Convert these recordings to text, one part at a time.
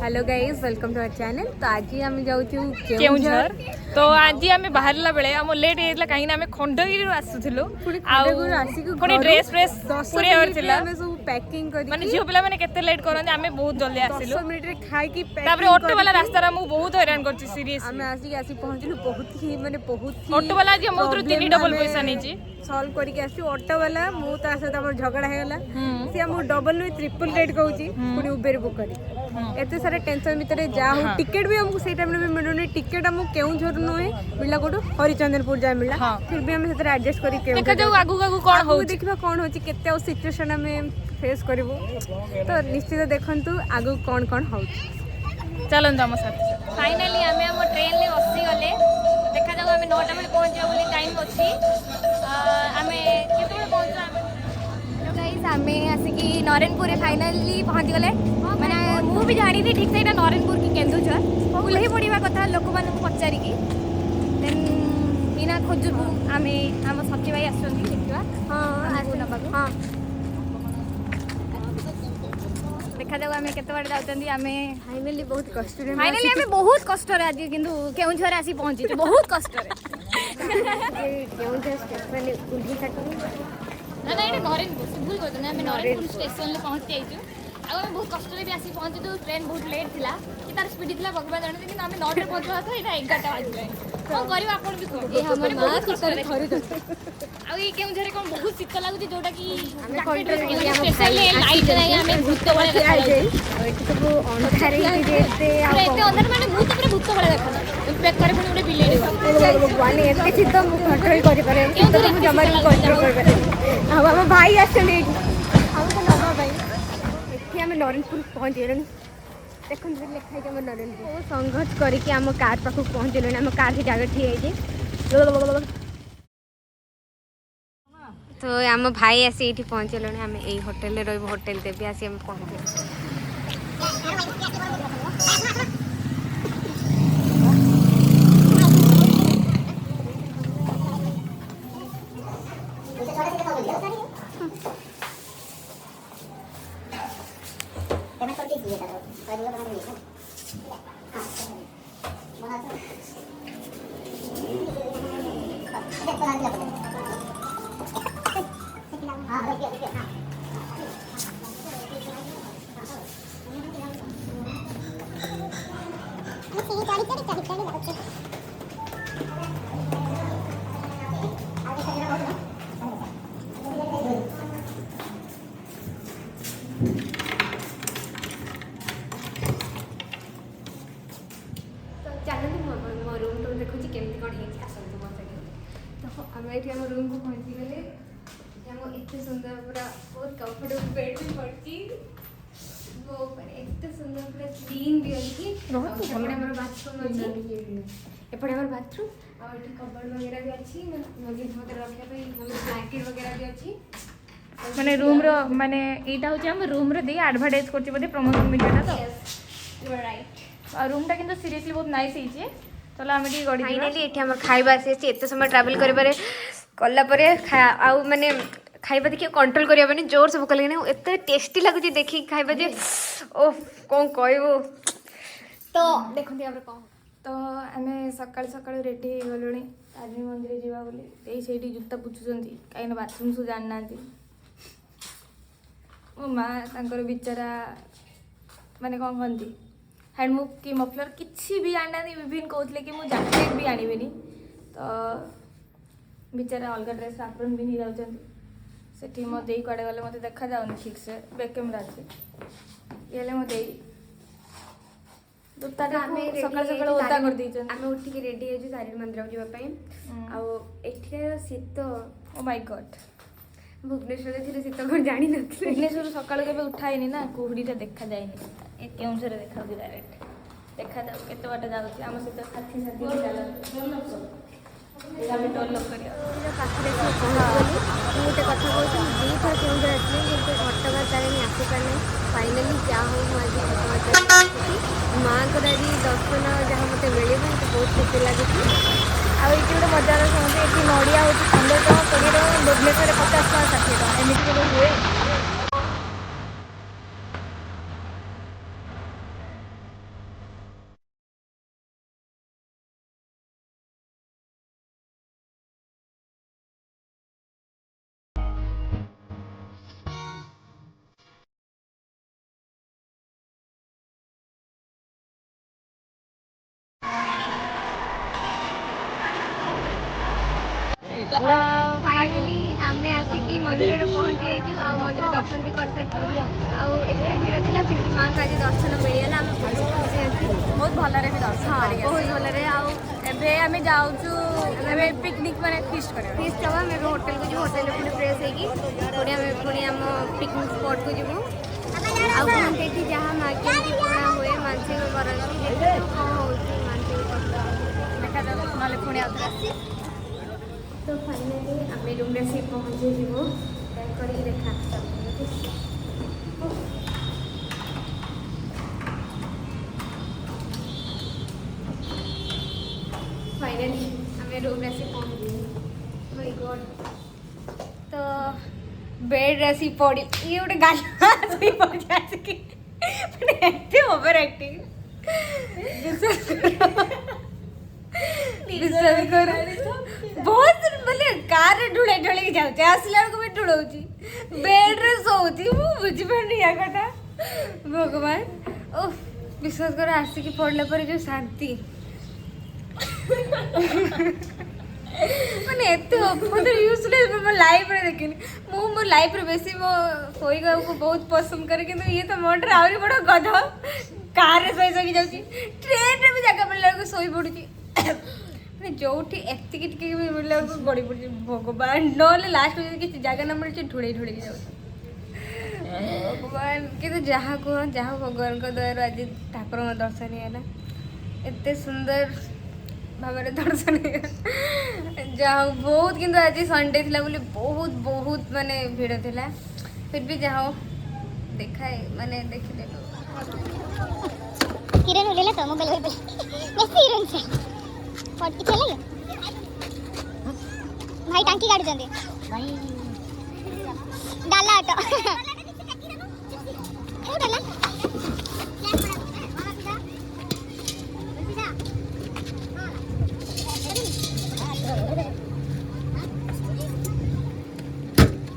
Hello guys welcome to our channel. तो आज हम जाऊँ केउझर। तो आज आम बाहर बेले आम लेट होता कहीं आम खंडगिरी आसुलु पुणी ड्रेस फ्रेस पूरे सब पैकिंग कर माने झियो पिला माने केते लेट करन आम बहुत जल्दी आसिलु 10 मिनिट रे खाई की तापर ऑटो वाला रास्ता रा मु बहुत हैरान करछि सीरियस हम आसी पहुंचलु बहुत ही ऑटो वाला जे मोद्रु 3 डबल पैसा नेछि सॉल्व करके आसी ऑटो वाला मु ता साथ हमर झगड़ा हे गला से हम डबल नु ट्रिपल रेट कहूची पुणी उबेर बुक करी एते सारे टेंशन भीतर जा हो टिकट भी हमको सेई टाइम में मिलुनी टिकट हम केउझर नुहे मिला कोटो हरिचंद्रपुर जाय मिला फिर भी हम सेतर एडजस्ट करी के देखा जाऊ आगु आगु कोन हो देखिबा कोन होची केते ओ सिचुएशन हमें फेस करबो तो निश्चित देखंतु आगु कोन कोन होची चलन हम साथ फाइनली हमें हम ट्रेन ले बसी गले देखा जाऊ हमें 9टा बजे पहुंच जा बोली टाइम अछि हमें केते बजे पहुंचला हेलो गाइस हमें आसिकी नरेनपुर रे फाइनली पहुंच गले माने मु भी जानी थी ठीक से एटा नरेनपुर की केन्दुझर उल्ही पड़िबा कथा लोक मान पचारि की देन इना खोजुबु हमें हम सखी भाई आछंती देखिबा हां आसु हां देखा जाऊ हमें केते बार जाउतंदी हमें फाइनली बहुत कष्ट रे फाइनली हमें बहुत कष्ट रे आज किंतु केउझर आसी पहुंची बहुत कष्ट रे केउझर स्टेशन उल्ही काटनी ना ना ये नरेनपुर भूल कर हमें नरेनपुर स्टेशन ले पहुंच जाइछु आ हम बहुत कष्ट रे भी आसी पहुंची तो ट्रेन बहुत लेट थिला कि तार स्पीड थिला भगवान जानते कि हमें 9 रे पहुंचवा था एटा 11टा बाजले कोन करिवा आपण भी कोन ए हमर मां कितरे खरी आ ई केउ झरे कोन बहुत शीत लागुची जोटा कि हमें कंट्रोल स्पेशल लाइट नाही हमें भूत बळे देखा जाय एटी सब अंधारे जेते आ एते अंदर माने भूत पूरा भूत बळे देखा पैक करे पुनी गोटे बिलेडी भगवान एते शीत मु कंट्रोल करि पारे तो मु जमा कंट्रोल कर पारे हम भाई आछले हम तो नबा भाई एठी हम नरेनपुर पहुंच गेलन देखन जे लिखाई के हम नरेनपुर ओ संघर्ष करके हम कार पाखु पहुंच गेलन हम कार के जगह ठी है जे तो आम भाई आसी ये पहुँचल आम यही होटेल रही होटेल देवी आसी आम पहुँच मो रूम तो देखो केमती कौन है आसतु मत तो आम ये रूम को पहुँची गले एत सुंदर पूरा बहुत कंफर्टेबल बेड भी पड़ी वो एत सुंदर पूरा क्लीन भी अच्छी बाथरूम अच्छी एपटे आम बाथरूम और कबर्ड वगैरह भी अच्छी लगेज वगैरह रखा ब्लैंकेट वगैरह भी अच्छी माने रूम रो माने एटा होची हम रूम रे दे एडवर्टाइज करछि बोले प्रमोशन मीडिया ना तो यू आर राइट और रूम टा किंतु सीरियसली बहुत नाइस हिचे चलो हम टी गडी फाइनली एठी हमर खाइबा आसी एते समय ट्रैवल करे बारे कल्ला परे आउ माने खाइबा देखि कंट्रोल करिया माने जोर से भूख लगे एते टेस्टी लागुची देखि खाइबा जे ओ कोन कहबो तो देखंती हमरे कोन तो आम सकाल सकाल रेडी हो गलुणी तारिणी मंदिर जावा बोली एई सेठी जूता पुछुचंती काई ना बाथरूम सु जान नांती मो माँ तांकर बिचारा माने कोन कहंती हैंडमुक कि मफलर किसी भी आना विभिन्न कहते कि मुझे जैकेट भी आनबेनी तो बेचारा अलग ड्रेस आप्रोन पिंधि जाती मो दे कड़े गले मत देखा जाऊनी ठीक से बैक कैमरा अच्छे ये मो दे सकाल सकाल ओदा कर दीचन आमे उठिक रेडी हो तारिणी मंदिर जावा पई आ एठिका शीत ओ माय गॉड भुवनेश्वर थे शीत कौन जानी न भुवनेश्वर सकाल के उठाएनी ना कुहुड़ीटा देखा जाए केउझर देखा डायरेक्ट देखा जाऊ केते बाटे जाउची आम सहित साथी साथी चल डोर लॉक करिया पाखे गोटे कथा कहूँ दी थर केउझर आसली कि घटगाँ तारिणी आसीपारे फाइनाली जा हो माँ को आज दर्शन जहाँ मत मिले मत बहुत खुशी लगे आउ ये गोटे मजार समझे ये नड़िया हूँ 15 टଙ୍କା 20 टଙ୍କା भुवनेश्वर 50 टଙ୍କା 60 टଙ୍କା एमती केवे हुए फाइनाली आमे आसिकी मंदिर पहुंची मंदिर दर्शन भी कर फिर माँ का आज दर्शन मिलगला आम बहुत भलरे भी दर्शन हाँ करिक बहुत भल ଏବେ ଆମେ ଯାଉଛୁ ଏବେ ପିକନିକ୍ ମାନେ ଫିଷ୍ଟ କରିବା फिस्ट हम आम होटेल को होटेल पुणी फ्रेश होगी पुणी आम पिकनिक स्पॉट को जीवु आती जहाँ मागेंगे पूरा हुए मानसिक करती कौन हो मानसिक ଦେଖାଯାଉ ନହେଲେ ପୁଣି ଆଉଥରେ ଆସିବି तो फाइनाली आम रूम में आसिक पहुँचे जीवु कर देखा फाइनाली आम रूम में आसिक पहुँचे माय गॉड तो बेड आसी पड़ी ये गोटे गाला आसी पड़ी आसिक एते ओवर एक्टिंग विश्वास कर बहुत मतलब कार ढुले ढुले जाऊँ आसला बेलू भी ढुलाऊँ बेड रे सोची मु बुझीपारनी या कथा भगवान ओ विश्वास कर आसिक पड़ला पर जो शांति माने एते मतलब यूजलेस मो लाइफ रे देखिनी मु मो लाइफ रे बेसी मो सोई को बहुत पसंद करे किंतु ये तो मोटर आउरी बड़ गध कार रे सोई सोई जाउची ट्रेन रे भी जगह मिलला को सोई पडुची माने जोठी एति की टिके भी मिलला को गड़ी पडुची भगवान नले लास्ट में किसी जगह न मिलची ढुळे ढुळे जाउची भगवान किंतु जहाँ को जहाँ भगवान को दयार आज ठाकुर दर्शन है एते सुंदर भाव दर्शन जहाँ बहुत किंतु आज संडे थिला बोली बहुत बहुत माने भीड़ थिला फिर भी जहाँ देखाए माने देखिले किरण उलेला तो मोबाइल होई मेसी हिरोइन से पट के चले भाई टांकी काढ जंदे भाई डाला ऑटो क्यों डाला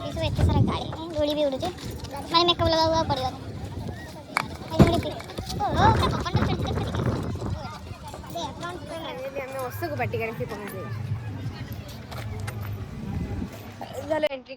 इसो एते सारा गाड़ी धूली भी उड़ुचे माने मेकअप लगावा पड़ियो आई धूली पे ओ कंडक्टर चढ़ दे फ्रंट फाइनली हमें ओसे को पार्टी करके पहुंच गए चलो एंट्री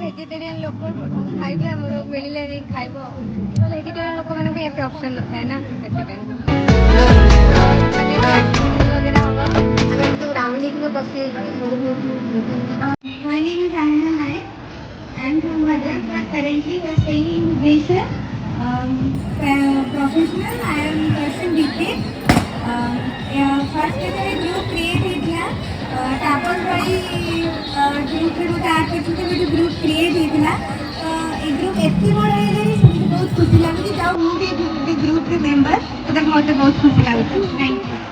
भेजिटेरियन लोक खाइबे हमरो मिलिले नहीं खाइबो तो भेजिटेरियन लोक माने भी एते ऑप्शन है ना वगैरह होगा अगर तो रामलिंग में बसे My name is Anna Naik. I'm from Madrasar. Currently, we are staying in Bhubaneswar. Professional, I am person dictate. First year group create here. तापर भाई ग्रुप रे गोटे 8 परसेंट गोटे ग्रुप क्रिएट होइतिला ए ग्रुप एत्ते बड़ होइले सबके बहुत खुशी लागुची जाऊ मु भी ग्रुप रे मेंबर तो मते बहुत खुशी लागुची थैंक यू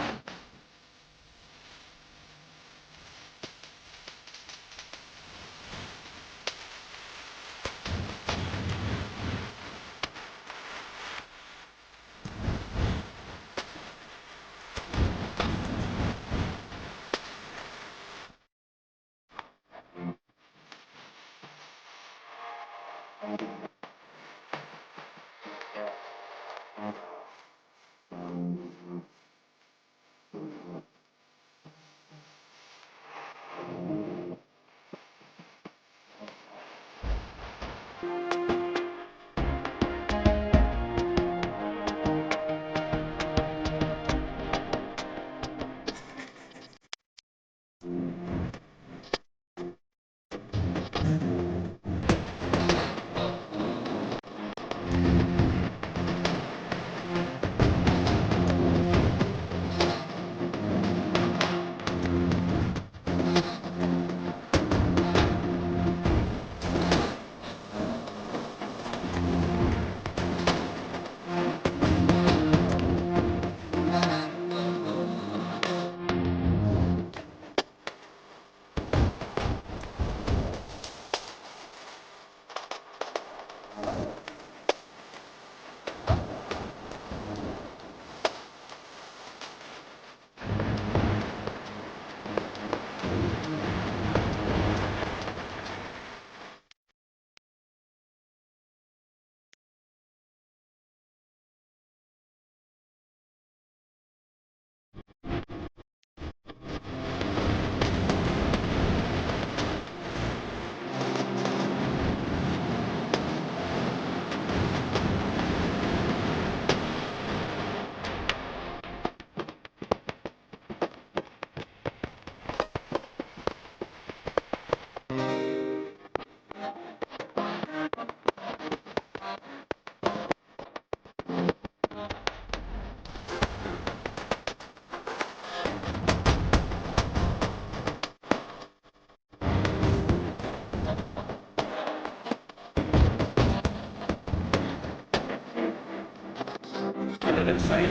₹70.50.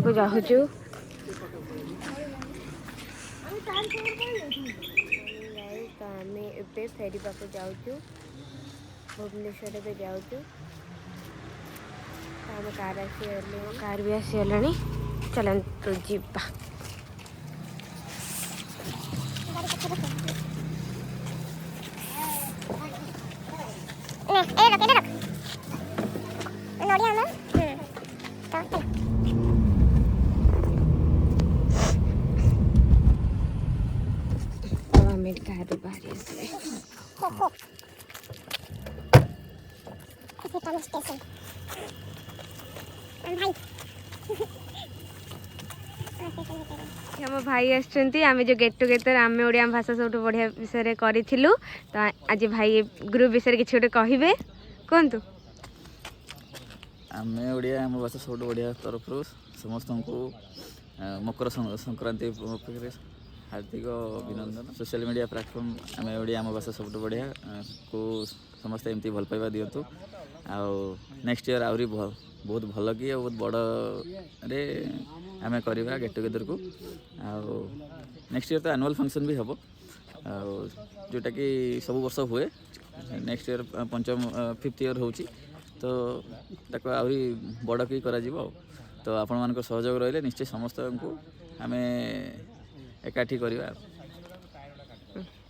फेरवाक जाऊँ आम ए फेरवाक जाऊँ भुवनेश्वर भी जाऊँ आम कार भी आसीगला चलतु जीवा कार बाहरी आसले आम भाई आम जो गेट टुगेदर आम ओडिया भाषा सब बढ़िया विषय करूँ तो आज भाई ग्रुप विषय किसी गोटे कहे कहतु आम ओडिया आम भाषा सब बढ़िया तरफ समस्त को मकर संक्रांति हार्दिक अभिनंदन सोशल मीडिया प्लेटफॉर्म आम ओडिया आम भाषा सब बढ़िया को समस्ते एमती भल पाइबा दिंतु आउ नेक्स्ट ईयर आहरी बहुत भल कि बहुत बड़ रे आम करवा गेट टुगेदर को आउ नेक्स्ट ईयर तो एनुअल फंक्शन भी हम जोटा कि सब वर्ष हुए नेक्स्ट ईयर पंचम 5th ईयर हो तो ताको आहरी बड़ कि करा तो आपण मान सहयोग रहिले निश्चय समस्त को आम एकाठी करवा।